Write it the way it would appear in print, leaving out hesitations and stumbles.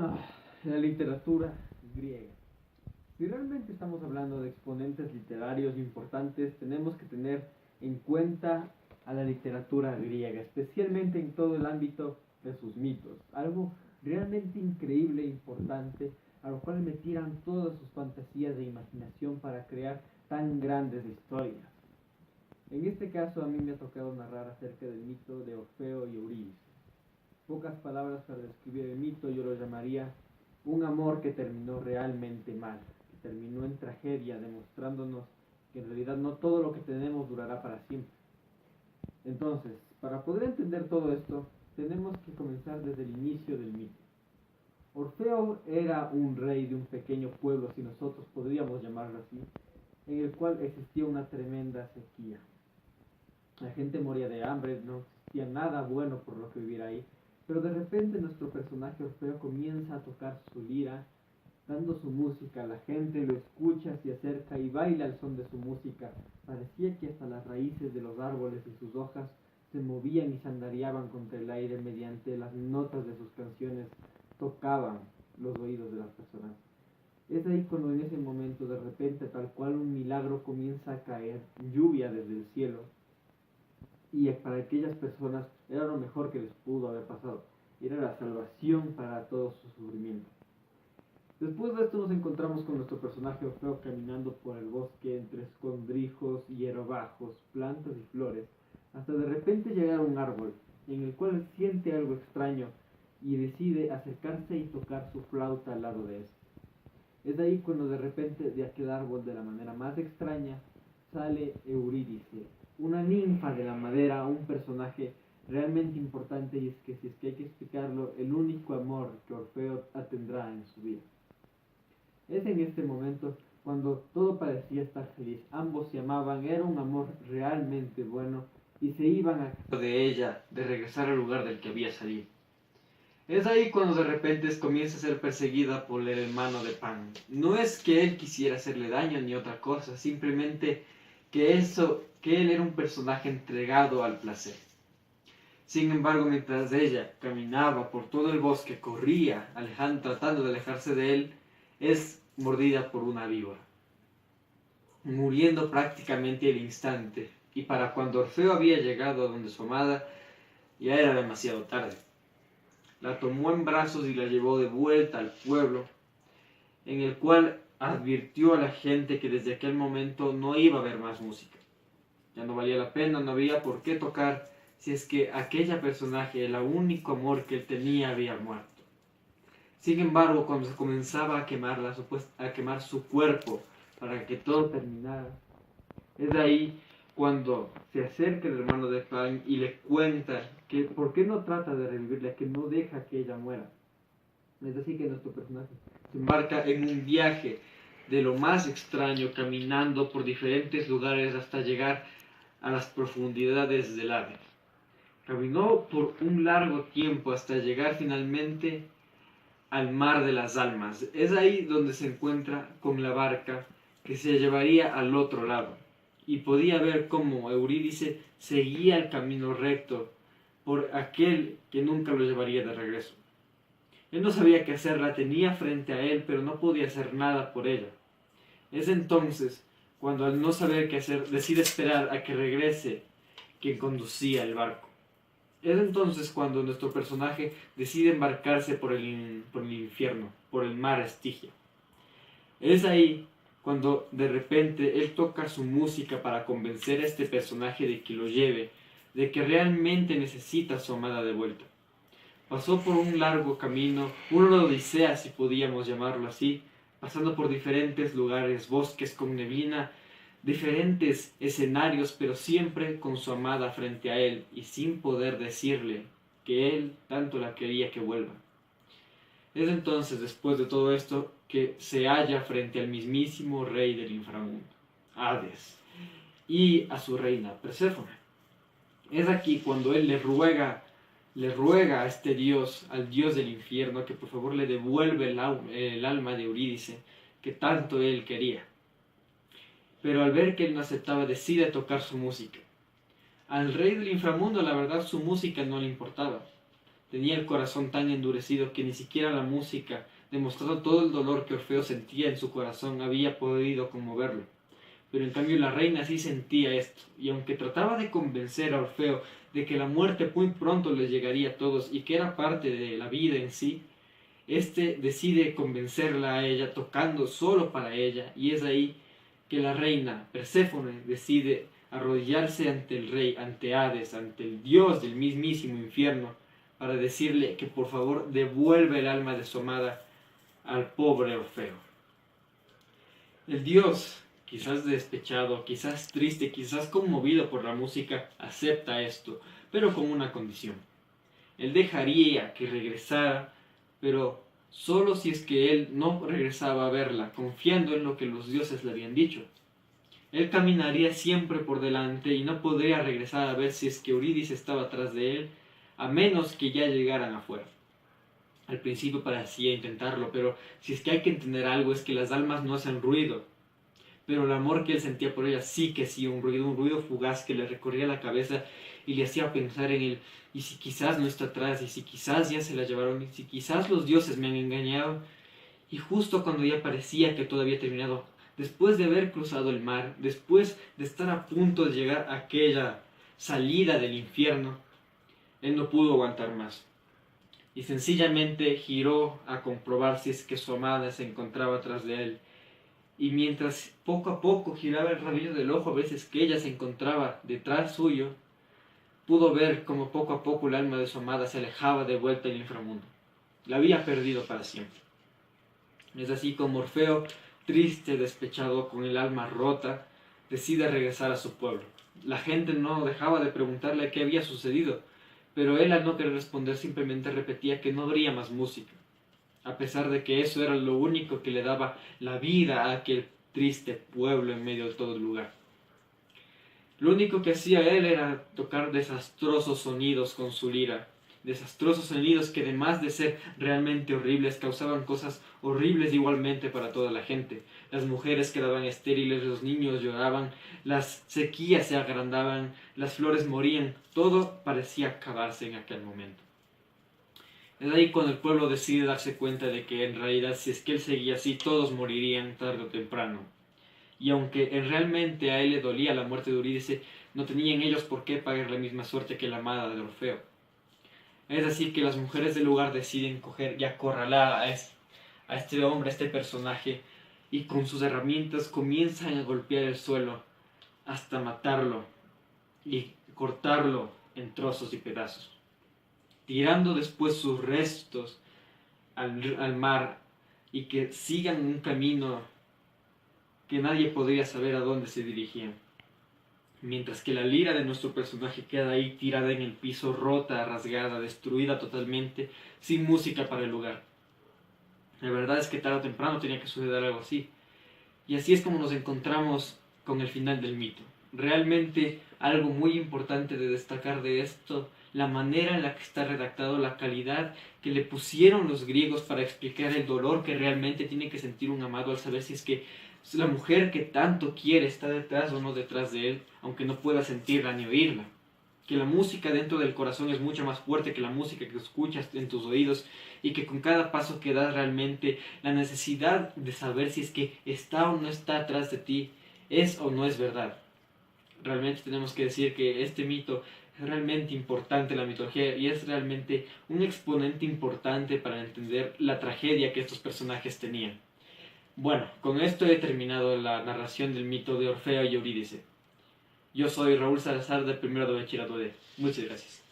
Ah, la literatura griega. Si realmente estamos hablando de exponentes literarios importantes, tenemos que tener en cuenta a la literatura griega, especialmente en todo el ámbito de sus mitos. Algo realmente increíble e importante, a lo cual metieran todas sus fantasías de imaginación para crear tan grandes historias. En este caso a mí me ha tocado narrar acerca del mito de Orfeo y Eurídice. Pocas palabras para describir el mito, yo lo llamaría un amor que terminó realmente mal, que terminó en tragedia, demostrándonos que en realidad no todo lo que tenemos durará para siempre. Entonces, para poder entender todo esto, tenemos que comenzar desde el inicio del mito. Orfeo era un rey de un pequeño pueblo, si nosotros podríamos llamarlo así, en el cual existía una tremenda sequía. La gente moría de hambre, no existía nada bueno por lo que vivir ahí, pero de repente nuestro personaje Orfeo comienza a tocar su lira, dando su música, la gente lo escucha, se acerca y baila al son de su música. Parecía que hasta las raíces de los árboles y sus hojas se movían y se andariaban contra el aire mediante las notas de sus canciones, tocaban los oídos de las personas. Es ahí cuando en ese momento de repente, tal cual un milagro, comienza a caer lluvia desde el cielo, y para aquellas personas era lo mejor que les pudo haber pasado, era la salvación para todo su sufrimiento. Después de esto nos encontramos con nuestro personaje Orfeo caminando por el bosque entre escondrijos, hierbajos, plantas y flores, hasta de repente llegar a un árbol, en el cual siente algo extraño y decide acercarse y tocar su flauta al lado de este. Es ahí cuando de repente de aquel árbol, de la manera más extraña, sale Eurídice, una ninfa de la madera, un personaje realmente importante, y es que si es que hay que explicarlo, el único amor que Orfeo tendrá en su vida. Es en este momento cuando todo parecía estar feliz, ambos se amaban, era un amor realmente bueno y se iban a de ella, de regresar al lugar del que había salido. Es ahí cuando de repente comienza a ser perseguida por el hermano de Pan. No es que él quisiera hacerle daño ni otra cosa, simplemente que él era un personaje entregado al placer. Sin embargo, mientras ella caminaba por todo el bosque, corría, tratando de alejarse de él, es mordida por una víbora, muriendo prácticamente al instante. Y para cuando Orfeo había llegado a donde su amada, ya era demasiado tarde. La tomó en brazos y la llevó de vuelta al pueblo, en el cual advirtió a la gente que desde aquel momento no iba a haber más música. Ya no valía la pena, no había por qué tocar, si es que aquella personaje, el único amor que él tenía, había muerto. Sin embargo, cuando se comenzaba a quemar su cuerpo para que todo terminara, es ahí cuando se acerca el hermano de Pan y le cuenta que por qué no trata de revivirla, que no deja que ella muera. Es así que nuestro personaje se embarca en un viaje de lo más extraño, caminando por diferentes lugares hasta llegar a las profundidades del Hades. Caminó por un largo tiempo hasta llegar finalmente al mar de las almas. Es ahí donde se encuentra con la barca que se llevaría al otro lado. Y podía ver cómo Eurídice seguía el camino recto por aquel que nunca lo llevaría de regreso. Él no sabía qué hacer, la tenía frente a él, pero no podía hacer nada por ella. Es entonces cuando, al no saber qué hacer, decide esperar a que regrese quien conducía el barco. Es entonces cuando nuestro personaje decide embarcarse por el infierno, por el mar Estigia. Es ahí cuando de repente él toca su música para convencer a este personaje de que lo lleve, de que realmente necesita a su amada de vuelta. Pasó por un largo camino, una odisea si podíamos llamarlo así, pasando por diferentes lugares, bosques con neblina, diferentes escenarios, pero siempre con su amada frente a él y sin poder decirle que él tanto la quería que vuelva. Es entonces, después de todo esto, que se halla frente al mismísimo rey del inframundo, Hades, y a su reina Perséfone. Es aquí cuando él le ruega a este dios, al dios del infierno, que por favor le devuelva el alma de Eurídice, que tanto él quería. Pero al ver que él no aceptaba, decide tocar su música. Al rey del inframundo, la verdad, su música no le importaba. Tenía el corazón tan endurecido que ni siquiera la música, demostrando todo el dolor que Orfeo sentía en su corazón, había podido conmoverlo. Pero en cambio la reina sí sentía esto, y aunque trataba de convencer a Orfeo de que la muerte muy pronto les llegaría a todos y que era parte de la vida en sí, este decide convencerla a ella tocando solo para ella, y es ahí que la reina Perséfone decide arrodillarse ante el rey, ante Hades, ante el dios del mismísimo infierno, para decirle que por favor devuelva el alma de su amada al pobre Orfeo. El dios, quizás despechado, quizás triste, quizás conmovido por la música, acepta esto, pero con una condición. Él dejaría que regresara, pero solo si es que él no regresaba a verla, confiando en lo que los dioses le habían dicho. Él caminaría siempre por delante y no podría regresar a ver si es que Eurídice estaba atrás de él, a menos que ya llegaran afuera. Al principio parecía intentarlo, pero si es que hay que entender algo es que las almas no hacen ruido. Pero el amor que él sentía por ella sí que sí, un ruido fugaz que le recorría la cabeza y le hacía pensar en él, y si quizás no está atrás, y si quizás ya se la llevaron, y si quizás los dioses me han engañado. Y justo cuando ya parecía que todo había terminado, después de haber cruzado el mar, después de estar a punto de llegar a aquella salida del infierno, él no pudo aguantar más. Y sencillamente giró a comprobar si es que su amada se encontraba atrás de él. Y mientras poco a poco giraba el rabillo del ojo a veces que ella se encontraba detrás suyo, pudo ver como poco a poco el alma de su amada se alejaba de vuelta del inframundo. La había perdido para siempre. Es así como Orfeo, triste, despechado, con el alma rota, decide regresar a su pueblo. La gente no dejaba de preguntarle qué había sucedido, pero él, al no querer responder, simplemente repetía que no habría más música, a pesar de que eso era lo único que le daba la vida a aquel triste pueblo en medio de todo el lugar. Lo único que hacía él era tocar desastrosos sonidos con su lira, desastrosos sonidos que, además de ser realmente horribles, causaban cosas horribles igualmente para toda la gente. Las mujeres quedaban estériles, los niños lloraban, las sequías se agrandaban, las flores morían, todo parecía acabarse en aquel momento. Es ahí cuando el pueblo decide darse cuenta de que en realidad, si es que él seguía así, todos morirían tarde o temprano. Y aunque realmente a él le dolía la muerte de Eurídice, no tenían ellos por qué pagar la misma suerte que la amada de Orfeo. Es así que las mujeres del lugar deciden coger y acorralar a este hombre, a este personaje, y con sus herramientas comienzan a golpear el suelo hasta matarlo y cortarlo en trozos y pedazos, tirando después sus restos al mar y que sigan un camino que nadie podría saber a dónde se dirigían. Mientras que la lira de nuestro personaje queda ahí tirada en el piso, rota, rasgada, destruida totalmente, sin música para el lugar. La verdad es que tarde o temprano tenía que suceder algo así. Y así es como nos encontramos con el final del mito. Realmente algo muy importante de destacar de esto, la manera en la que está redactado, la calidad que le pusieron los griegos para explicar el dolor que realmente tiene que sentir un amado al saber si es que la mujer que tanto quiere está detrás o no detrás de él, aunque no pueda sentirla ni oírla. Que la música dentro del corazón es mucho más fuerte que la música que escuchas en tus oídos, y que con cada paso que das realmente la necesidad de saber si es que está o no está atrás de ti es o no es verdad. Realmente tenemos que decir que este mito es realmente importante en la mitología y es realmente un exponente importante para entender la tragedia que estos personajes tenían. Bueno, con esto he terminado la narración del mito de Orfeo y Eurídice. Yo soy Raúl Salazar de Primero de Bachillerato D. Muchas gracias.